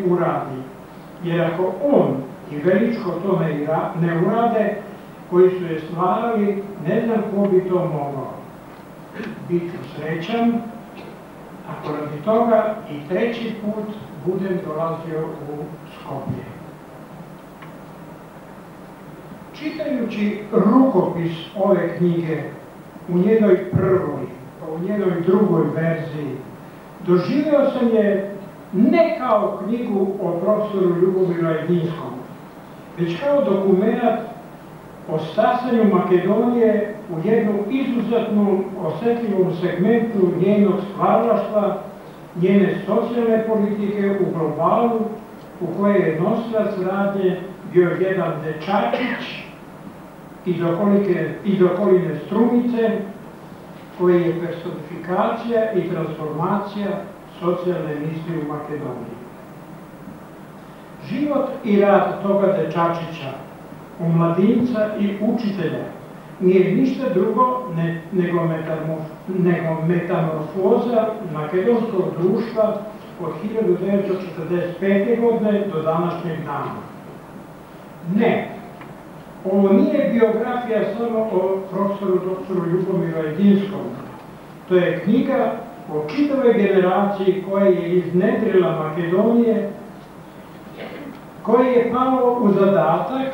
uradi. Jer ako on i Veličko to ne urade, koji su je stvarali, ne znam ko bi to mogao. Bit ću srećan ako radi toga i treći put budem dolazio u Skoplje. Čitajući rukopis ove knjige u njenoj prvoj, pa u njenoj drugoj verziji, doživio sam je ne kao knjigu o profesoru Ljubomiru Ajdinskom, već kao dokument o stasanju Makedonije u jednom izuzetnom osjetljivom segmentu njenog stvaralaštva, njene socijalne politike u globalu, u kojoj je nosilac radnje bio jedan dečačić iz okoline Strumice, koji je personifikacija i transformacija socijalne misli u Makedoniji. Život i rad toga dečačića, omladinca i učitelja, nije ništa drugo nego metamorfoza makedonskog društva od 1945. godine do današnjeg dana. Ne, ovo nije biografija samo o profesoru doktoru Ljubomiru Ajdinskom. To je knjiga o čitavoj generaciji koja je iznedrila Makedonije, koji je pao u zadatak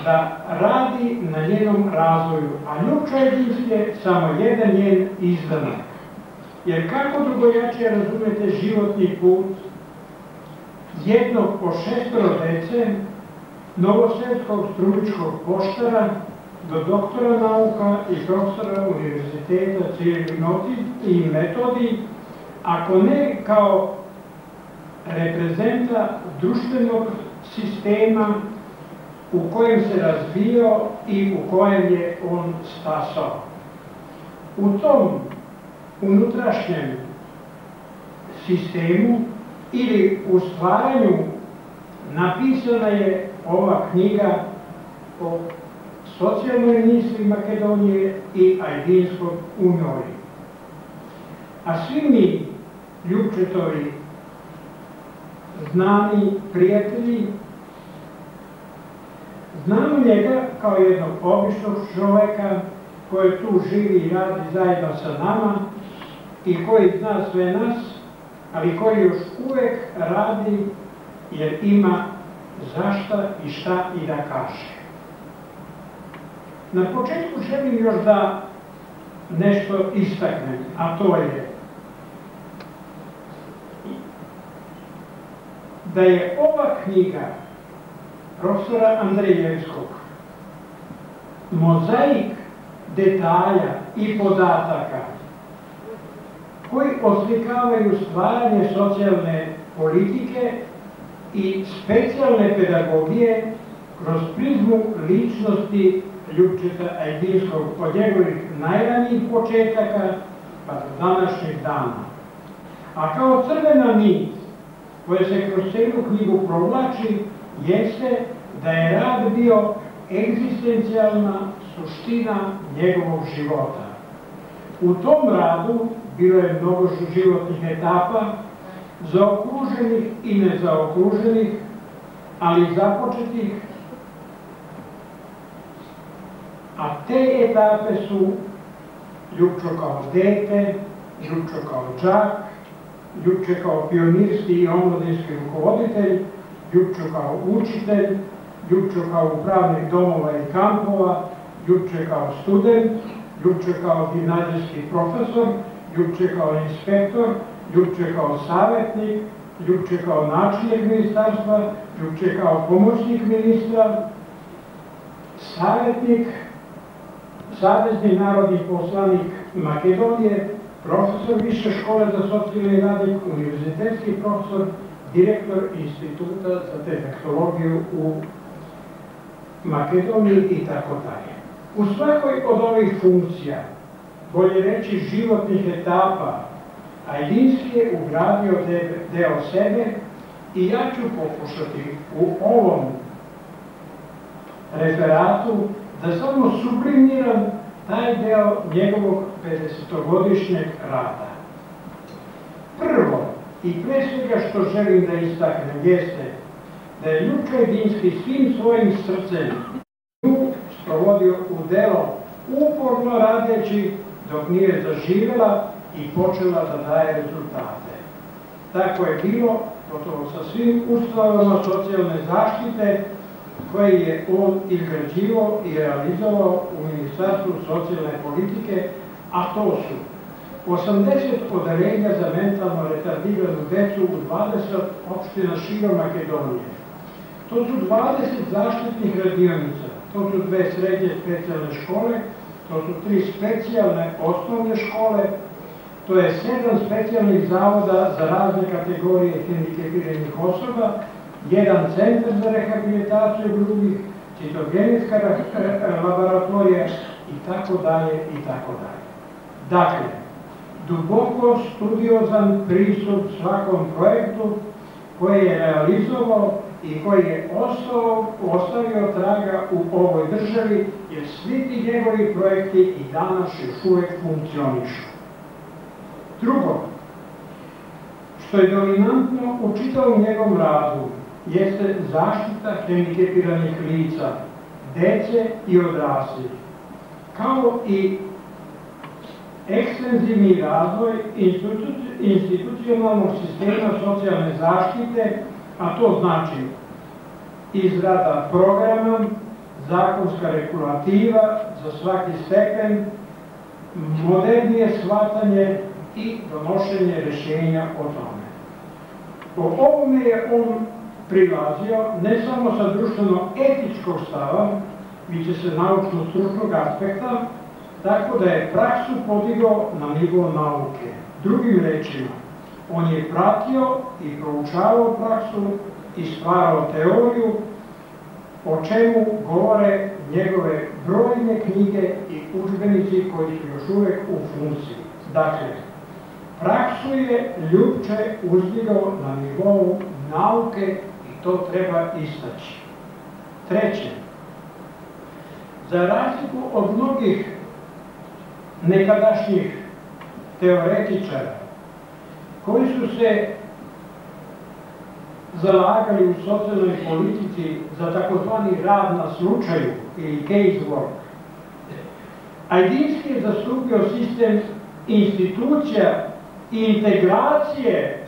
da radi na njenom razvoju, a Ljupča Ajdinski je samo jedan njen izdanak. Jer kako drugojačije razumete životni put jednog po 6 dece, novosadskog strumičkog poštara do doktora nauka i profesora univerziteta i metodi, ako ne kao reprezenta društvenog sistema u kojem se razvio i u kojem je on stasao. U tom unutrašnjem sistemu ili u stvaranju napisana je ova knjiga o socijalnoj misli Makedonije i Ajdinskog u njoj. A svi mi, Ljupčetovi znani prijatelji, znamo njega kao jednog običnog čoveka koji tu živi i radi zajedno sa nama i koji zna sve nas, ali koji još uvek radi jer ima zašta i šta i da kaže. Na početku želim još da nešto istaknem, a to je da je ova knjiga profesora Andrejevskog mozaik detalja i podataka koji oslikavaju stvaranje socijalne politike i specijalne pedagogije kroz prizmu ličnosti Ljupčeta Ajdinskog od njegovih najranijih početaka pa do današnjeg dana. A kao crvena nit koja se kroz cijelu knjigu provlači jeste da je rad bio egzistencijalna suština njegovog života. U tom radu bilo je mnogo životnih etapa, zaokruženih i nezaokruženih, ali započetih, a te etape su Ljupčo kao dete, Ljupčo kao đak, Ljupče kao pionirski i omladinski rukovoditelj, Ljupčo kao učitelj, Ljupčo kao upravnik domova i kampova, Ljupče kao student, Ljupče kao gimnazijski profesor, Ljupče kao inspektor, Ljupče kao savjetnik, Ljupče kao načelnik ministarstva, Ljupče kao pomoćnik ministra, savjetnik, savezni narodni poslanik Makedonije, profesor više škole za socijalni radnik, univerzitetski profesor, direktor instituta za defektologiju u Makedoniji i tako dalje. U svakoj od ovih funkcija, bolje reći životnih etapa, Ajdinski je ugradio deo sebe i ja ću pokušati u ovom referatu da samo sublimiram taj deo njegovog 50-godišnjeg rada. Prvo, i pre svega što želim da istaknem jeste da je Ljupka Jedinski svim svojim srcem nju sprovodio u delo, uporno radeći dok nije zaživela i počela da daje rezultate. Tako je bilo gotovo sa svim ustanovama socijalne zaštite koje je on izgrađivao i realizovao u Ministarstvu socijalne politike, a to su 80 odeljenja za mentalno retardiranu decu u 20 opština širom Makedonije. To su 20 zaštitnih radionica, to su 2 srednje specijalne škole, to su 3 specijalne osnovne škole, to je 7 specijalnih zavoda za razne kategorije hendikepiranih osoba, 1 centar za rehabilitaciju drugih, citogenetska laboratorija i tako dalje i tako dalje. Dakle, duboko studiozan pristup svakom projektu koji je realizovao i koji je ostavio traga u ovoj državi, jer svi ti njegovi projekti i danas još uvek funkcionišu. Drugo, što je dominantno u čitavom njegovom radu, jeste zaštita hendikepiranih lica, dece i odraslih, kao i ekstenzivni razvoj institucionalnog sistema socijalne zaštite, a to znači izrada programa, zakonska regulativa za svaki stepen, modernije shvatanje i donošenje rešenja o tome. Po ovome je on prilazio ne samo sa društveno-etičkog stava, viče se naučno-stručnog aspekta, tako da je praksu podigao na nivo nauke. Drugim rečima, on je pratio i proučavao praksu i stvarao teoriju, o čemu govore njegove brojne knjige i udžbenici koji su još uvek u funkciji. Dakle, praksu je Ljupče uzdigao na nivou nauke i to treba istaći. Treće, za razliku od mnogih nekadašnjih teoretičara koji su se zalagali u socijalnoj politici za takozvani rad na slučaju ili case work, Ajdinski je zastupio sistem institucija i integracije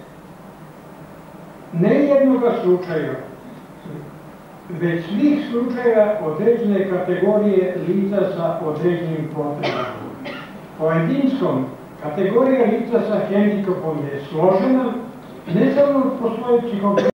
ne jednoga slučaja, već svih slučaja određene kategorije lica sa određenim potrebama. Po Ajdinskom, kategorija lica sa hendikepom je složena, ne samo po svojoj psihologiji,